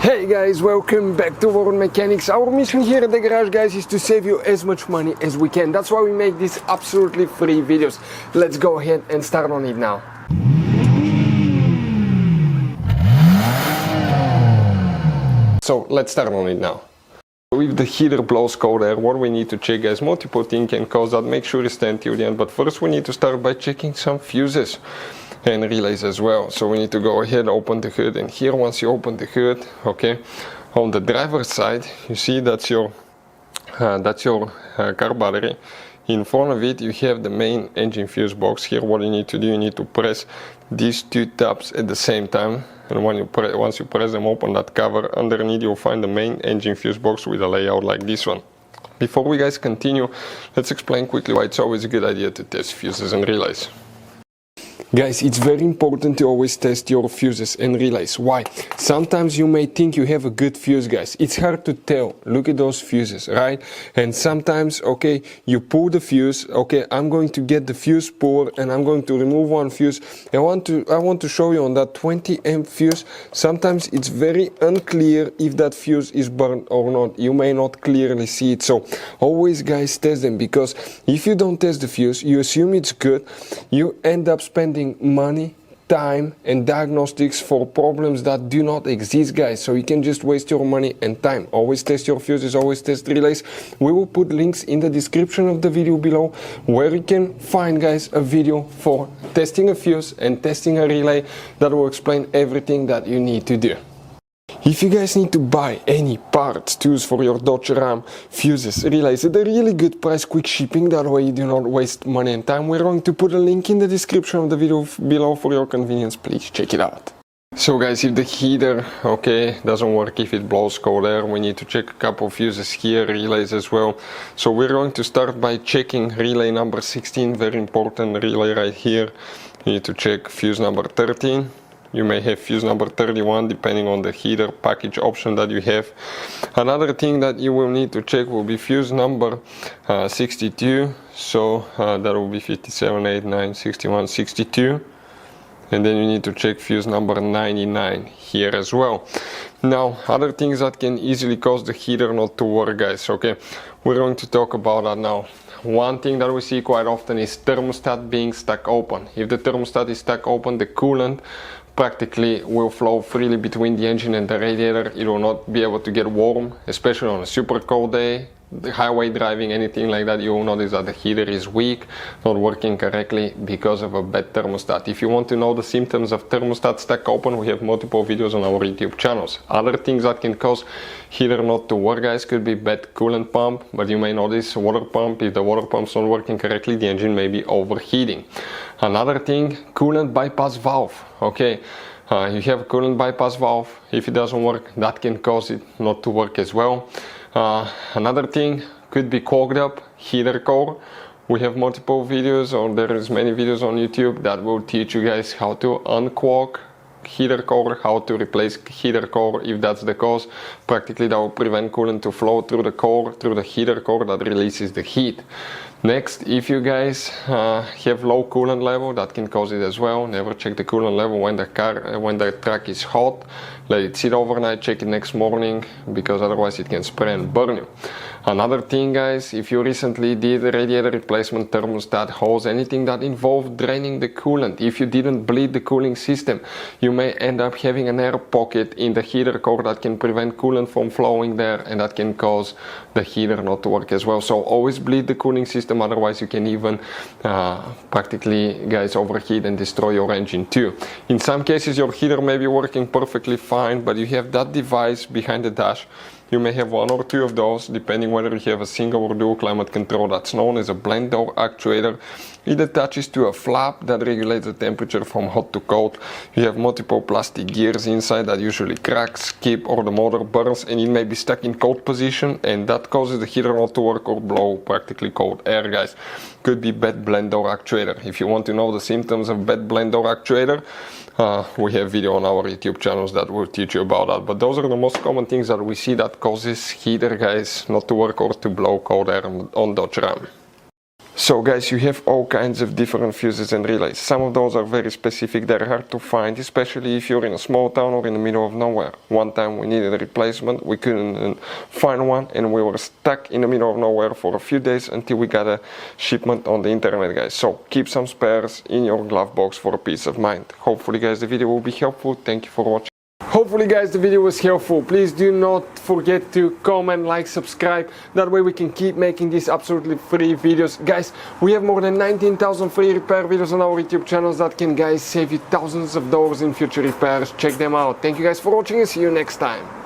Hey guys, welcome back to World Mechanics. Our mission here at the garage, guys, is to save you as much money as we can. That's why we make these absolutely free videos. Let's go ahead and start on it now. So let's start on it now. If the heater blows cold air, what we need to check, guys, multiple things can cause that. Make sure you stand till the end, but first we need to start by checking some fuses and relays as well. So we need to go ahead, open the hood, and here once you open the hood, okay, on the driver's side you see that's your car battery. In front of it you have the main engine fuse box. Here what you need to do, you need to press these two tabs at the same time, and once you press them, open that cover. Underneath you'll find the main engine fuse box with a layout like this one. Before we guys continue, let's explain quickly why it's always a good idea to test fuses and relays. Guys, it's very important to always test your fuses and relays. Why? Sometimes you may think you have a good fuse, guys. It's hard to tell. Look at those fuses, right? And sometimes, okay, you pull the fuse. Okay, I'm going to get the fuse puller and I'm going to remove one fuse. I want to show you on that 20 amp fuse. Sometimes it's very unclear if that fuse is burned or not. You may not clearly see it. So always, guys, test them, because if you don't test the fuse, you assume it's good. You end up spending money, time and diagnostics for problems that do not exist, guys. So you can just waste your money and time. Always test your fuses, always test relays. We will put links in the description of the video below where you can find, guys, a video for testing a fuse and testing a relay that will explain everything that you need to do. If you guys need to buy any parts, tools for your Dodge Ram, fuses, relays at a really good price, quick shipping, that way you do not waste money and time, we're going to put a link in the description of the video below for your convenience. Please check it out. So guys, if the heater, okay, doesn't work, if it blows cold air, we need to check a couple of fuses here, relays as well. So we're going to start by checking relay number 16, very important relay right here. You need to check fuse number 13. You may have fuse number 31 depending on the heater package option that you have. Another thing that you will need to check will be fuse number 62. So that will be 57, 8, 9, 61, 62. And then you need to check fuse number 99 here as well. Now, other things that can easily cause the heater not to work, guys, okay, we're going to talk about that now. One thing that we see quite often is thermostat being stuck open. If the thermostat is stuck open, the coolant practically will flow freely between the engine and the radiator. It will not be able to get warm, especially on a super cold day, the highway driving, anything like that. You will notice that the heater is weak, not working correctly because of a bad thermostat. If you want to know the symptoms of thermostat stuck open, we have multiple videos on our YouTube channels. Other things that can cause heater not to work, guys, could be bad coolant pump, but you may notice water pump. If the water pump's not working correctly, the engine may be overheating. Another thing, coolant bypass valve. Okay, you have a coolant bypass valve. If it doesn't work, that can cause it not to work as well. Another thing could be clogged up heater core. We have multiple videos, or there is many videos on YouTube that will teach you guys how to unclog heater core, how to replace heater core if that's the cause. Practically that will prevent coolant to flow through the core, through the heater core that releases the heat. Next, if you guys have low coolant level, that can cause it as well. Never check the coolant level when the truck is hot. Let it sit overnight, check it next morning, because otherwise it can spray and burn you. Another thing, guys, if you recently did radiator replacement, thermostat hose, anything that involved draining the coolant, if you didn't bleed the cooling system, you may end up having an air pocket in the heater core that can prevent coolant from flowing there, and that can cause the heater not to work as well. So always bleed the cooling system, otherwise you can even practically, guys, overheat and destroy your engine too. In some cases your heater may be working perfectly fine, but you have that device behind the dash. You may have one or two of those, depending whether you have a single or dual climate control. That's known as a blend door actuator. It attaches to a flap that regulates the temperature from hot to cold. You have multiple plastic gears inside that usually cracks, skip, or the motor burns, and it may be stuck in cold position, and that causes the heater not to work or blow practically cold air, guys. Could be bad blend door actuator. If you want to know the symptoms of bad blend door actuator, we have video on our YouTube channels that will teach you about that. But those are the most common things that we see that causes heater, guys, not to work or to blow cold air on Dodge Ram. So guys, you have all kinds of different fuses and relays. Some of those are very specific, they're hard to find, especially if you're in a small town or in the middle of nowhere. One time we needed a replacement, we couldn't find one, and we were stuck in the middle of nowhere for a few days until we got a shipment on the internet, guys. So keep some spares in your glove box for a peace of mind. Hopefully guys the video will be helpful. Thank you for watching. Hopefully guys the video was helpful. Please do not forget to comment, like, subscribe. That way we can keep making these absolutely free videos. Guys, we have more than 19,000 free repair videos on our YouTube channels that can, guys, save you thousands of dollars in future repairs. Check them out. Thank you guys for watching and see you next time.